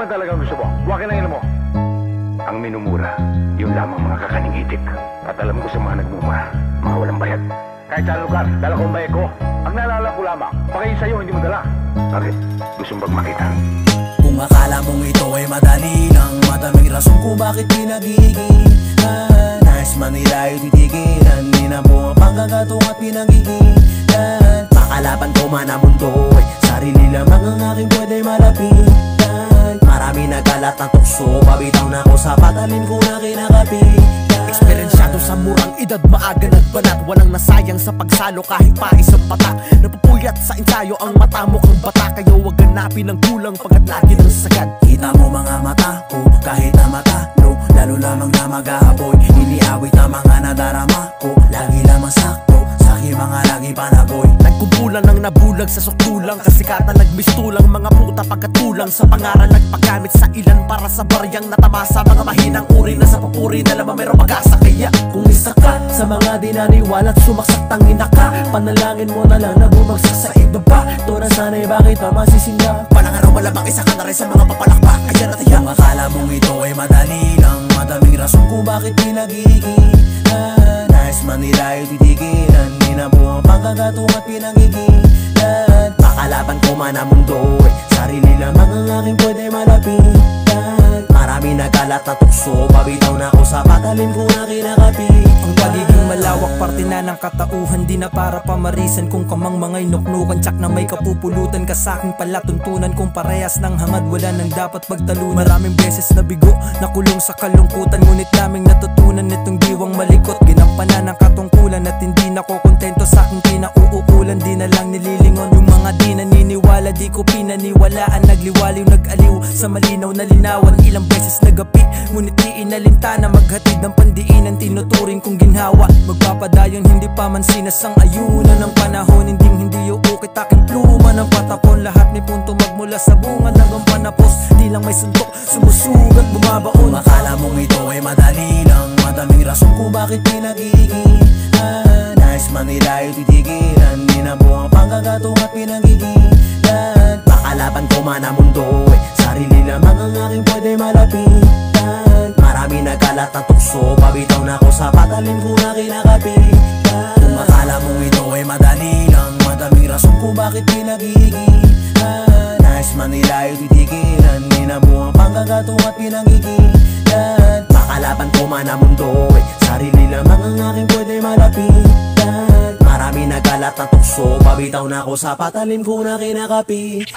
ba talagang gusto mo? Huwag na mo. Ang minumura, yun lamang mga kakaning itik. At alam ko sa mga nagmumura, mga walang bayad. Kahit saan lugar, dala ko ang bayad ko. Ang naalala ko lamang, pakayin sa'yo, hindi mo dala. Bakit? Gusto mong makita? Kung akala mong ito ay madali lang, madaming rason kung bakit pinagigilan. Nais man nila ay titigilan, minabuang pangkagatung at pinagigilan. Makalaban ko man ang mundo, sarili lamang ang aking pwede malapitan. Marami nagkalat na tukso, pabitaw na ako sa patalim ko na kinakapitan. Eksperensyado sa murang edad, maaga nagbanat. Walang nasayang sa pagsalo kahit pa isang bata. Napupuyat sa ensayo ang mata mo kang bata. Kaya huwag ganapin ang kulang pagkat lagi ng sagad. Kita mo mga mata ko kahit na matalo, lalo lamang na mag-aapoy. Iniawit na mga nadarama ko, lagi lamang sakto sa aking mga lagi panaboy. Nagkumpulan ng nabulag sa suktulang, kasikatan nagmistulang mga puta pagkatulang. Sa pangaral nagpagamit sa ilan para sa baryang natamasa. Mga mahinang uri na sa papuri na lamang mayroong pag-asa. Kaya kung isa ka sa mga di naniwala at sumaksak tangina ka, panalangin mo na lang na bumagsak sa ibaba. Ito na sana'y bakit pa masisinda. Panangaraw malamang isa ka na rin sa mga papalakpak. Kaya nataya kung akala mong ito ay madali lang, madaming rason kung bakit pinagigilan. Nais man nila ay titigilan, minabuang pangkagatung at pinagigilan. Makalaban ko man ang mundo, sarili lamang ang aking pwede malapitan. Marami nagkalat na tukso, pabitaw na ako sa patalim ko na kinakapitan. Ang pagiging malawak parte na ng katauhan, di na para pamarisan. Kung kamang mga inuknukan, tsak na may kapupulutan ka sa aking palatuntunan. Kung parehas ng hangad, wala nang dapat pagtalunan. Maraming beses na bigo, nakulong sa kalungkutan, ngunit naming natutunan itong diwang malikot. Ginampanan ng katungkulan at hindi na ko kontento sa aking kinauukulan. Di na lang nililingon yung mga di naniniwala, di ko pinaniwalaan. Nagliwaliw, nag-aliw sa malinaw na linawan. Ilang beses nagapi, ngunit di inalintana. Maghatid ng pandiinan, tinuturing kong ginhawa. Magpapadayon, hindi pa man sinasang ayunan ng panahon. Hindi uukit aking pluma ng patapon. Lahat may punto magmula sa bunga hanggang panapos. Di lang may suntok, sumusugat, bumabaon. Akala mong ito ay madali lang, madaming rason kung bakit pinagigilan. Nais man nila ay titigilan, minabuang pangkagatung at pinagigilan. Makalaban ko man ang mundo, sarili lamang ang aking pwede malapitan. Marami nagkalat na tukso, pabitaw na ako sa patalim ko na kinakapitan. Kung akala mong ito ay madali lang, madaming rason kung bakit pinagigilan. Nais man nila ay titigilan, minabuang pangkagatung at pinagigilan. Makalaban ko man ang mundo, sarili lamang ang aking pwede malapitan. Marami nagkalat na tukso, pabitaw na ako sa patalim ko na kinakapitan.